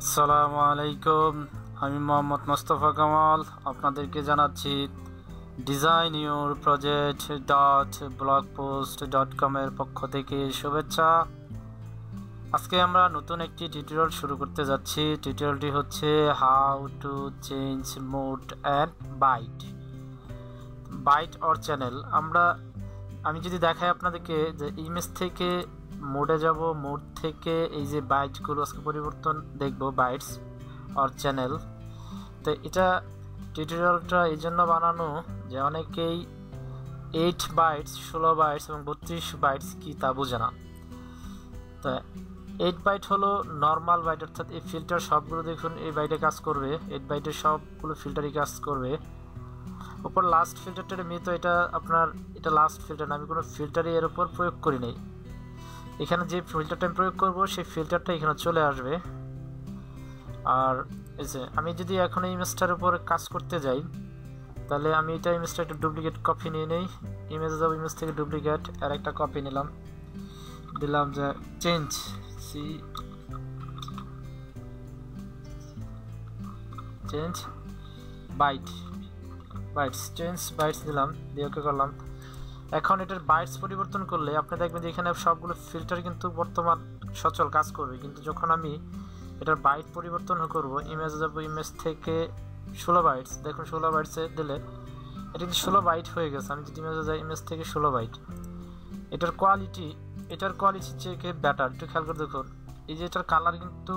আসসালামু আলাইকুম। আমি মোহাম্মদ মোস্তফা কামাল আপনাদেরকে জানাচ্ছি ডিজাইন ইউর প্রজেক্ট .blogpost.com এর পক্ষ থেকে শুভেচ্ছা। আজকে আমরা নতুন একটি টিউটোরিয়াল শুরু করতে যাচ্ছি। টিউটোরিয়ালটি হচ্ছে how to change mode and byte or channel. আমি যদি দেখাই আপনাদেরকে যে ইমেজ থেকে মোডে যাব, মোড থেকে এই যে বাইটগুলো আজকে পরিবর্তন দেখব, বাইটস অর চ্যানেল। তো এটা টিউটোরিয়ালটা এই জন্য বানানো যে অনেকেই 8 বাইটস, 16 বাইটস এবং 32 বাইটস কি তা বোঝে না। তো 8 বাইট হলো নর্মাল বাইট, অর্থাৎ এই ফিল্টার সবগুলো দেখুন এই বাইটে কাজ করবে। 8 বাইটের সবগুলো ফিল্টারই কাজ করবে। ওপর লাস্ট ফিল্টারটা তো এটা লাস্ট ফিল্টার না, আমি কোনো ফিল্টারই এর উপর প্রয়োগ করি নাই। এখানে যে ফিল্টারটা আমি প্রয়োগ করবো সেই ফিল্টারটা এখানে চলে আসবে। আর এই যে আমি যদি এখন এই ইমেজটার উপর কাজ করতে যাই, তাহলে আমি এটা ইমেজটা একটা ডুপ্লিকেট কপি নিয়ে নেই। ইমেজ যাব, ইমেজ থেকে ডুপ্লিকেট আর একটা কপি নিলাম, দিলাম যে চেঞ্জ বাইটস চেঞ্জ বাইটস দিলাম, দিয়ে ওকে করলাম। এখন এটার বাইটস পরিবর্তন করলে আপনি দেখবেন যে এখানে সবগুলো ফিল্টার কিন্তু বর্তমান সচল কাজ করবে, কিন্তু যখন আমি এটার বাইট পরিবর্তন করব, ইমেজ যাব, ইমেজ থেকে 16 বাইটস, দেখুন 16 বাইটসে দিলে এটা কিন্তু 16 বাইট হয়ে গেছে। আমি যদি ইমেজে যাই, ইমেজ থেকে 16 বাইট, এটার কোয়ালিটি চেয়ে বেটার। একটু খেয়াল করে দেখুন, এই যে এটার কালার কিন্তু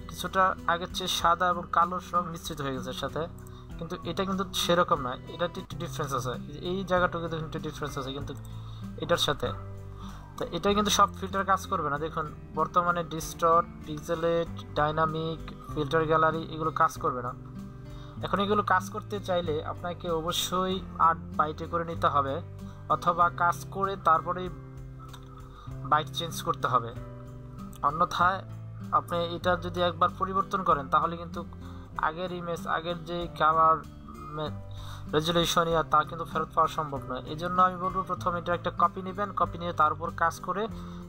কিছুটা আগের চেয়ে সাদা এবং কালো রং মিশ্রিত হয়ে গেছে এর সাথে, কিন্তু এটা কিন্তু সেরকম নয়, এটা একটু ডিফারেন্স আছে। এই জায়গাটুকু দেখুন একটু ডিফারেন্স আছে কিন্তু এটার সাথে। তো এটা কিন্তু সব ফিল্টার কাজ করবে না। দেখুন বর্তমানে ডিস্টর্ট, পিক্সেলেট, ডাইনামিক, ফিল্টার গ্যালারি এগুলো কাজ করবে না। এখন এগুলো কাজ করতে চাইলে আপনাকে অবশ্যই 8 বাইটে করে নিতে হবে, অথবা কাজ করে তারপরেই বাইট চেঞ্জ করতে হবে। অন্যথায় আপনি এটা যদি একবার পরিবর্তন করেন তাহলে কিন্তু আগের ইমেজ, আগের যে কালার রেজুলেশন তা কিন্তু ফেরত পাওয়া সম্ভব নয়। এই জন্য আমি বলবো প্রথমে এটা একটা কপি নেবেন, কপি নিয়ে তার উপর কাজ করে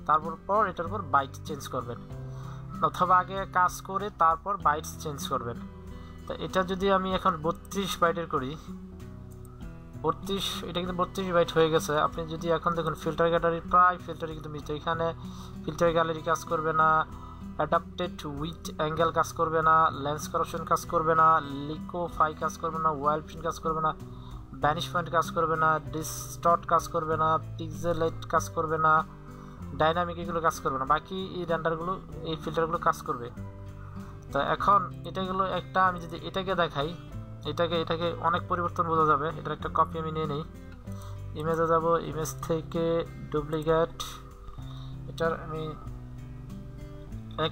তারপর এটার উপর বাইট চেঞ্জ করবেন, অথবা আগে কাজ করে তারপর বাইটস চেঞ্জ করবেন। তো এটা যদি আমি এখন 32 বাইটের করি, 32, এটা কিন্তু 32 বাইট হয়ে গেছে। আপনি যদি এখন দেখুন ফিল্টার গ্যালারি, প্রায় ফিল্টারই কিন্তু মিলছে। এখানে ফিল্টার গ্যালারি কাজ করবে না, অ্যাডাপ্টেড উইথ অ্যাঙ্গেল কাজ করবে না, লেন্স কারেকশন কাজ করবে না, লিকোফাই কাজ করবে না, ওয়াইল্ড প্রিন্ট কাজ করবে না, ব্যানিশ পয়েন্ট কাজ করবে না, ডিস্টর্ট কাজ করবে না, পিক্সেলেট কাজ করবে না, ডাইনামিক এগুলো কাজ করবে না। বাকি এই রেন্ডারগুলো, এই ফিল্টারগুলো কাজ করবে। তো এখন এটাগুলো একটা আমি যদি এটাকে দেখাই, এটাকে অনেক পরিবর্তন বোঝা যাবে। এটার একটা কপি আমি নিয়ে নিই, ইমেজে যাব, ইমেজ থেকে ডুপ্লিকেট, এটার আমি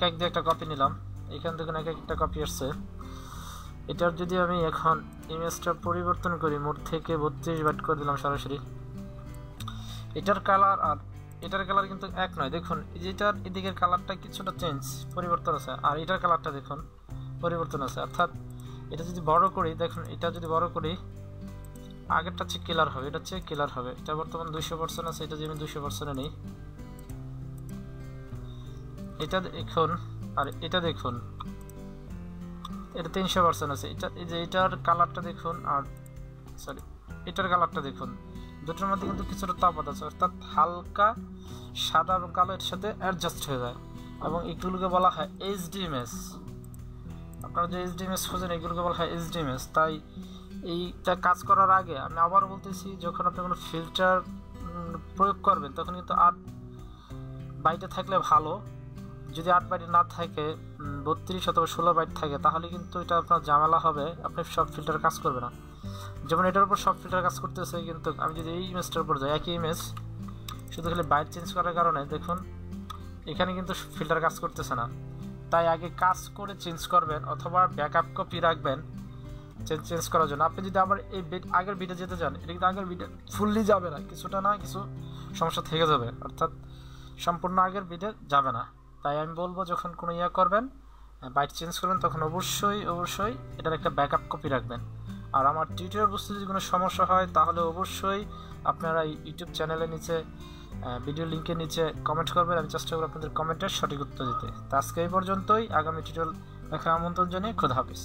এক দিয়ে একটা কপি নিলাম। এখান থেকে একটা কপি আসছে। এটার যদি আমি এখন ইমেজটা পরিবর্তন করি, মোড থেকে 32 বাইট করে দিলাম সরাসরি, এটার কালার আর এটার কালার কিন্তু এক নয়। দেখুন যেটার এদিকের কালারটা কিছুটা পরিবর্তন আছে, আর এটার কালারটা দেখুন পরিবর্তন আছে। অর্থাৎ এটা যদি বড় করি, দেখুন এটা যদি বড় করি, আগেরটা হচ্ছে ক্লিয়ার হবে, এটা হচ্ছে ক্লিয়ার হবে। এটা বর্তমান 200% আছে, এটা যদি আমি 200% নিই, এটা দেখুন, আর এটা দেখুন এটা 300% আছে। এটা এই যে এটার কালারটা দেখুন, আর সরি এটার কালারটা দেখুন, দুটোর মধ্যে কিন্তু কিছুটা তফাৎ আছে। অর্থাৎ হালকা সাদা এবং কালো এর সাথে অ্যাডজাস্ট হয়ে যায়, এবং এগুলোকে বলা হয় এইচডি ইমেজ। আপনারা যে এইচডি ইমেজ খোঁজেন এগুলোকে বলা হয় এইচডি ইমেজ। তাই এইটা কাজ করার আগে আমি আবার বলতেছি, যখন আপনি কোনো ফিল্টার প্রয়োগ করবেন তখন কিন্তু 8 বাইটে থাকলে ভালো। যদি 8 বাইট না থাকে, 32 অথবা 16 বাইট থাকে, তাহলে কিন্তু এটা আপনার ঝামেলা হবে, আপনি সব ফিল্টার কাজ করবে না। যেমন এটার উপর সব ফিল্টার কাজ করতেছে, কিন্তু আমি যদি এই ইমেজটার উপর যাই, একই ইমেজ, শুধু খালি বাইট চেঞ্জ করার কারণে দেখুন এখানে কিন্তু ফিল্টার কাজ করতেছে না। তাই আগে কাজ করে চেঞ্জ করবেন, অথবা ব্যাকআপ কপি রাখবেন চেঞ্জ করার জন্য। আপনি যদি আবার এই আগের বিটে যেতে চান, এটা কিন্তু আগের বিটে ফুললি যাবে না, কিছুটা না কিছু সমস্যা থেকে যাবে, অর্থাৎ সম্পূর্ণ আগের বিটে যাবে না। তাই আমি বলবো যখন কোনো করবেন, বাইট চেঞ্জ করবেন, তখন অবশ্যই এটার একটা ব্যাকআপ কপি রাখবেন। আর আমার টিউটোরিয়াল বুঝতে যদি কোনো সমস্যা হয়, তাহলে অবশ্যই আপনারা ইউটিউব চ্যানেলের নিচে ভিডিও লিঙ্কের নিচে কমেন্ট করবেন, আমি চেষ্টা করব আপনাদের কমেন্টের সঠিক উত্তর দিতে। তো আজকে এই পর্যন্তই, আগামী টিউটোরিয়াল দেখার আমন্ত্রণ জানিয়ে খোদা হাফেজ।